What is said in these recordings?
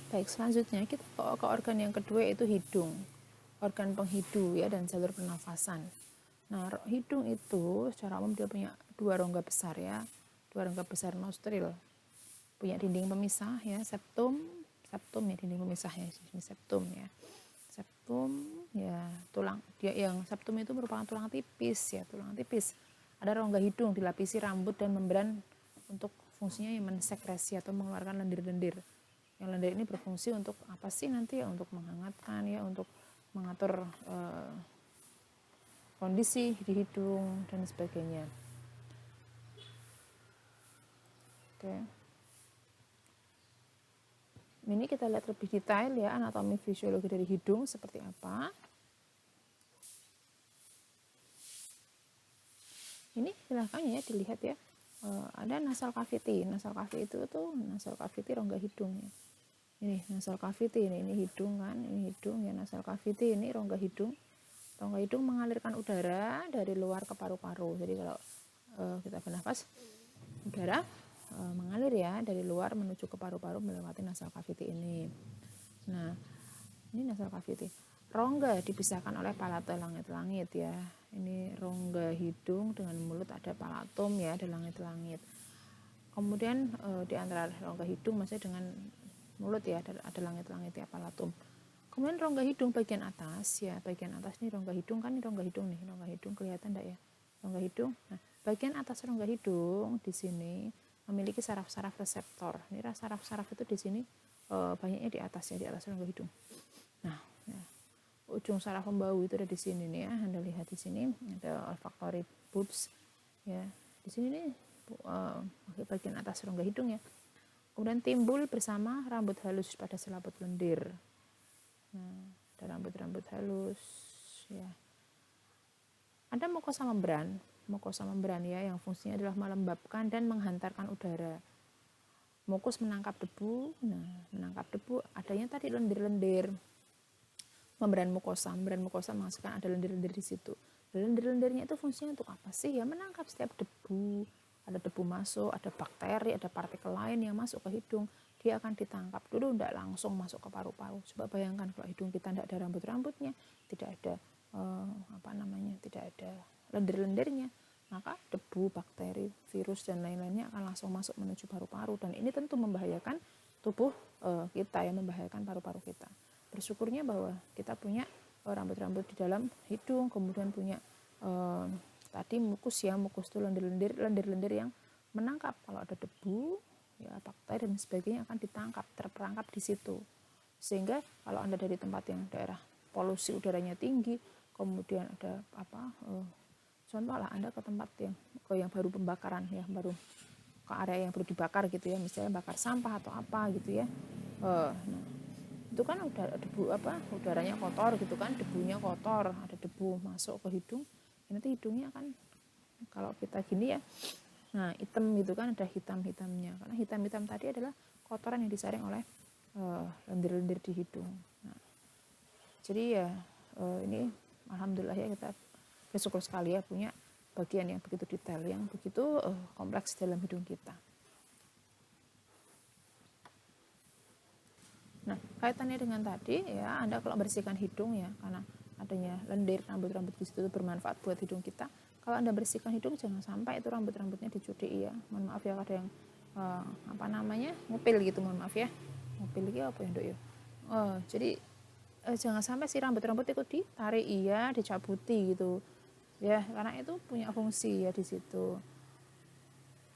Baik, selanjutnya kita ke organ yang kedua, yaitu hidung. Organ penghidu ya dan jalur pernafasan. Nah, hidung itu secara umum dia punya dua rongga besar ya. Dua rongga besar nostril. Punya dinding pemisah ya, septum ya, dinding pemisah ya, ini septum ya. Septum ya, tulang dia yang septum itu merupakan tulang tipis ya, tulang tipis. Ada rongga hidung dilapisi rambut dan membran untuk fungsinya yang mensekresi atau mengeluarkan lendir-lendir. Yang lendir ini berfungsi untuk apa sih nanti ya? Untuk menghangatkan ya, untuk mengatur kondisi di hidung dan sebagainya. Oke. Ini kita lihat lebih detail ya, anatomi fisiologi dari hidung seperti apa. Ini silahkan ya dilihat ya. Ada nasal cavity. Nasal cavity itu tuh nasal cavity rongga hidung ya. Ini nasal cavity, ini hidung kan, ini hidung ya, nasal cavity ini rongga hidung. Rongga hidung mengalirkan udara dari luar ke paru-paru. Jadi kalau kita bernafas, udara mengalir ya dari luar menuju ke paru-paru melewati nasal cavity ini. Nah, ini nasal cavity. Rongga dipisahkan oleh palato langit-langit ya. Ini rongga hidung dengan mulut, ada palatum ya, ada langit-langit. Kemudian di antara rongga hidung masih dengan mulut ya, ada langit-langit ya, palatum. Kemudian rongga hidung bagian atas ya, bagian atas ini rongga hidung kan, ini rongga hidung nih, rongga hidung kelihatan enggak ya? Rongga hidung. Nah, bagian atas rongga hidung di sini memiliki saraf-saraf reseptor. Ini saraf-saraf itu di sini banyaknya di atas ya, di atas rongga hidung. Nah, ya, ujung saraf pembau itu ada di sini nih ya. Anda lihat di sini ada olfactory bulbs ya. Di sini nih bagian atas rongga hidung ya. Kemudian timbul bersama rambut halus pada selaput lendir. Nah, ada rambut-rambut halus ya. Ada mukosa membran ya, yang fungsinya adalah melembabkan dan menghantarkan udara. Mukus menangkap debu. Nah, menangkap debu adanya tadi lendir-lendir. Membran mukosa menghasilkan ada lendir-lendir di situ. Lendir-lendirnya itu fungsinya untuk apa sih? Ya menangkap setiap debu. Ada debu masuk, ada bakteri, ada partikel lain yang masuk ke hidung. Dia akan ditangkap dulu, tidak langsung masuk ke paru-paru. Coba bayangkan kalau hidung kita tidak ada rambut-rambutnya, tidak ada tidak ada lendir-lendirnya, maka debu, bakteri, virus dan lain-lainnya akan langsung masuk menuju paru-paru, dan ini tentu membahayakan tubuh kita ya, membahayakan paru-paru kita. Bersyukurnya bahwa kita punya rambut-rambut di dalam hidung, kemudian punya tadi mukus ya, mukus itu lendir-lendir yang menangkap kalau ada debu ya, bakteri dan sebagainya akan ditangkap, terperangkap di situ. Sehingga kalau Anda dari tempat yang daerah polusi udaranya tinggi, kemudian ada contoh lah Anda ke tempat yang baru pembakaran ya, baru ke area yang baru dibakar gitu ya, misalnya bakar sampah atau apa gitu ya. Nah, itu kan udah debu udaranya kotor gitu kan, debunya kotor, ada debu masuk ke hidung, nanti hidungnya kan kalau kita gini ya, nah hitam gitu kan, ada hitam-hitamnya, karena hitam-hitam tadi adalah kotoran yang disaring oleh lendir-lendir di hidung. Nah, jadi ya ini alhamdulillah ya, kita bersyukur sekali ya punya bagian yang begitu detail, yang begitu kompleks dalam hidung kita. Nah, kaitannya dengan tadi ya, Anda kalau bersihkan hidung ya, karena adanya lendir, rambut-rambut di situ bermanfaat buat hidung kita. Kalau Anda bersihkan hidung, jangan sampai itu rambut-rambutnya dicudi ya. Mohon maaf ya, ada yang ngupil gitu, mohon maaf ya. Ngupil gitu apa ya, Dok ya? Jadi jangan sampai si rambut-rambut itu ditarik iya, dicabuti gitu. Ya, karena itu punya fungsi ya di situ.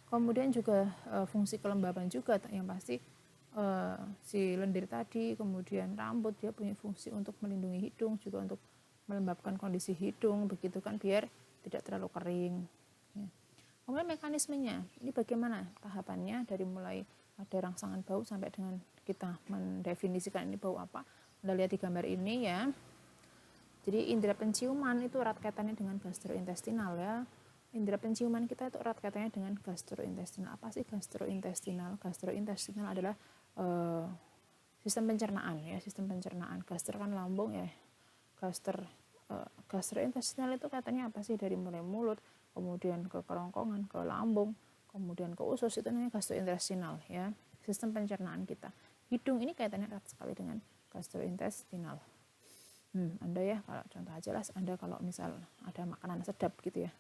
Kemudian juga fungsi kelembaban juga yang pasti. Si lendir tadi, kemudian rambut, dia punya fungsi untuk melindungi hidung, juga untuk melembabkan kondisi hidung, begitu kan, biar tidak terlalu kering ya. Kemudian mekanismenya, ini bagaimana tahapannya dari mulai ada rangsangan bau sampai dengan kita mendefinisikan ini bau apa. Anda lihat di gambar ini ya. Jadi indera penciuman itu erat kaitannya dengan gastrointestinal ya. Indera penciuman kita itu erat kaitannya dengan gastrointestinal. Apa sih gastrointestinal? Gastrointestinal adalah sistem pencernaan ya, sistem pencernaan. Gastro kan lambung ya. Gastrointestinal itu katanya apa sih, dari mulai mulut, kemudian ke kerongkongan, ke lambung, kemudian ke usus, itu namanya gastrointestinal ya, sistem pencernaan kita. hidung ini kaitannya erat sekali dengan gastrointestinal. Anda ya, kalau contoh aja lah, Anda kalau misal ada makanan sedap gitu ya,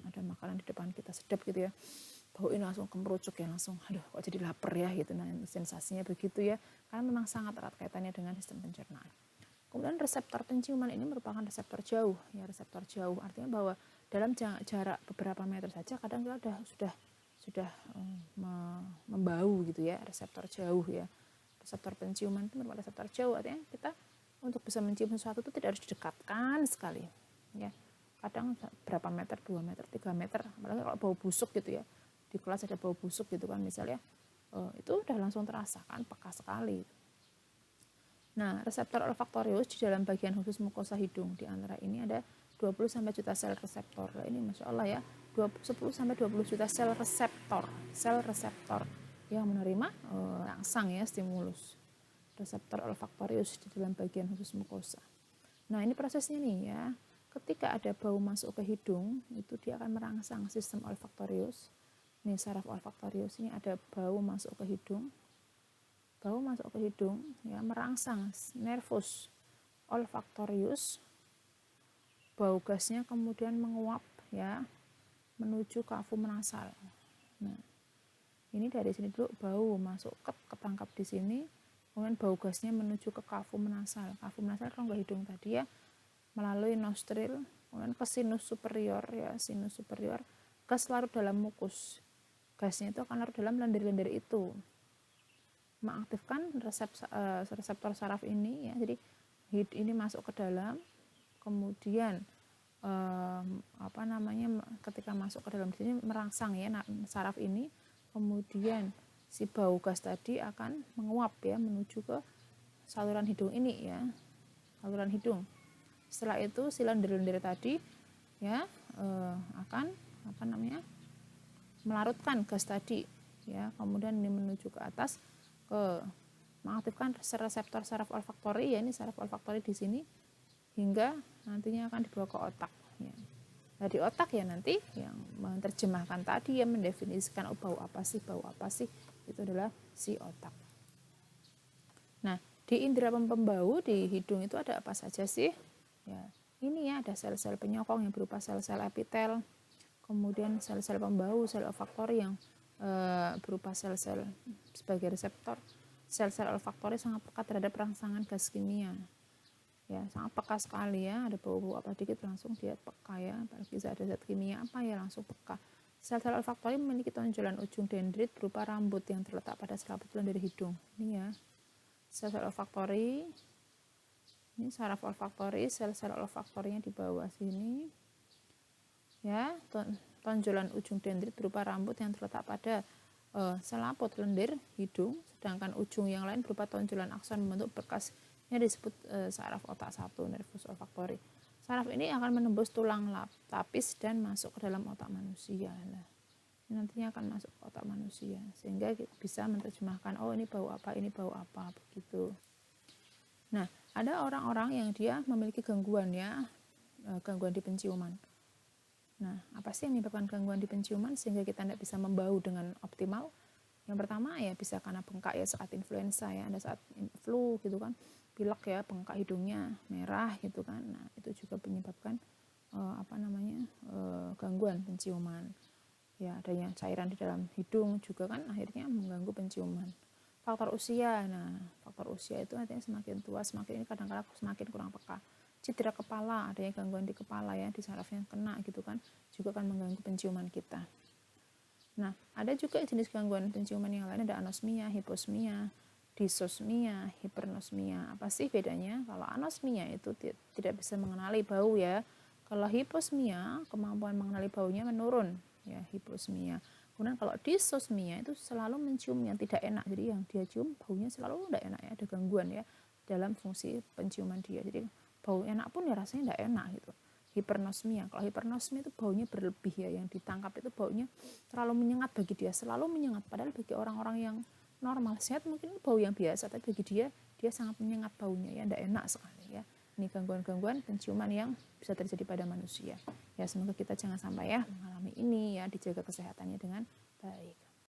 ada makanan di depan kita sedap gitu ya, bau ini langsung kemerucuk ya, langsung aduh kok jadi lapar ya gitu. Nah sensasinya begitu ya, karena memang sangat erat kaitannya dengan sistem pencernaan. Kemudian reseptor penciuman ini merupakan reseptor jauh ya, reseptor jauh artinya bahwa dalam jarak beberapa meter saja kadang kita sudah membau gitu ya, reseptor jauh ya. Reseptor penciuman itu merupakan reseptor jauh, artinya kita untuk bisa mencium sesuatu itu tidak harus didekatkan sekali ya. Kadang berapa meter, 2 meter, 3 meter, apalagi kalau bau busuk gitu ya, di kelas ada bau busuk gitu kan misalnya, itu udah langsung terasa kan, peka sekali. Nah, reseptor olfaktorius di dalam bagian khusus mukosa hidung, di antara ini ada 20 sampai juta sel reseptor. Nah, ini Masya Allah ya, 10 sampai 20 juta sel reseptor yang menerima rangsang ya, stimulus. Reseptor olfaktorius di dalam bagian khusus mukosa. Nah, ini prosesnya nih ya. Ketika ada bau masuk ke hidung, itu dia akan merangsang sistem olfaktorius. Nih saraf olfaktorius ini ada bau masuk ke hidung. Bau masuk ke hidung ya, merangsang nervus olfaktorius. Bau gasnya kemudian menguap ya menuju kafum nasal. Nah, ini dari sini dulu bau masuk ketangkap di sini. Kemudian bau gasnya menuju ke kafum nasal. Kafum nasal rongga hidung tadi ya, melalui nostril, kemudian ke sinus superior ya, sinus superior, gas larut dalam mukus. Gasnya itu akan larut dalam lendir-lendir itu, mengaktifkan reseptor saraf ini ya. Jadi ini masuk ke dalam, kemudian ketika masuk ke dalam sini merangsang ya saraf ini, kemudian si bau gas tadi akan menguap ya menuju ke saluran hidung ini ya, saluran hidung. Setelah itu si lendir-lendir tadi ya akan melarutkan gas tadi ya, kemudian ini menuju ke atas ke mengaktifkan reseptor saraf olfaktori ya, ini saraf olfaktori di sini, hingga nantinya akan dibawa ke otak ya. Nah, di otak ya nanti yang menerjemahkan tadi ya, mendefinisikan bau apa sih, itu adalah si otak. Nah, di indera pembau di hidung itu ada apa saja sih? Ya, ini ya ada sel-sel penyokong yang berupa sel-sel epitel, kemudian sel-sel pembau, sel olfaktori yang berupa sel-sel sebagai reseptor. Sel-sel olfaktori sangat peka terhadap rangsangan gas kimia. Ya, sangat peka sekali ya, ada bau-bau apa dikit langsung dia peka ya, apalagi ada zat kimia apa ya langsung peka. Sel-sel olfaktori memiliki tonjolan ujung dendrit berupa rambut yang terletak pada selaput lendir hidung. Ini ya, sel-sel olfaktori, ini saraf olfaktori, sel-sel olfaktorinya di bawah sini. Ya, tonjolan ujung dendrit berupa rambut yang terletak pada selaput lendir hidung, sedangkan ujung yang lain berupa tonjolan akson membentuk berkas. Ini disebut saraf otak 1, nervus olfaktori. Saraf ini akan menembus tulang lapis dan masuk ke dalam otak manusia. Nah, ini nantinya akan masuk ke otak manusia, sehingga bisa menerjemahkan, oh ini bau apa, begitu. Nah, ada orang-orang yang dia memiliki gangguan ya, gangguan di penciuman. Nah, apa sih yang menyebabkan gangguan di penciuman sehingga kita tidak bisa membau dengan optimal? Yang pertama ya bisa karena bengkak ya saat influenza ya, ada saat flu gitu kan, pilek ya, bengkak hidungnya merah gitu kan. Nah, itu juga menyebabkan gangguan penciuman. Ya, adanya cairan di dalam hidung juga kan akhirnya mengganggu penciuman. Faktor usia. Nah, faktor usia itu artinya semakin tua semakin ini kadang-kadang semakin kurang peka. Cedera kepala, adanya gangguan di kepala ya, di saraf yang kena gitu kan, juga akan mengganggu penciuman kita. Nah, ada juga jenis gangguan penciuman yang lain, ada anosmia, hiposmia, disosmia, hipernosmia. Apa sih bedanya? Kalau anosmia itu tidak bisa mengenali bau ya. Kalau hiposmia, kemampuan mengenali baunya menurun ya, hiposmia. Kemudian kalau disosmia itu selalu mencium yang tidak enak. Jadi yang dia cium baunya selalu tidak enak ya, ada gangguan ya dalam fungsi penciuman dia. Jadi bau enak pun ya rasanya tidak enak gitu. Hipernosmia, kalau hipernosmia itu baunya berlebih ya, yang ditangkap itu baunya terlalu menyengat bagi dia, selalu menyengat, padahal bagi orang-orang yang normal sehat mungkin bau yang biasa, tapi bagi dia sangat menyengat baunya ya, tidak enak sekali ya. Ini gangguan-gangguan penciuman yang bisa terjadi pada manusia ya. Semoga kita jangan sampai ya mengalami ini ya, dijaga kesehatannya dengan baik.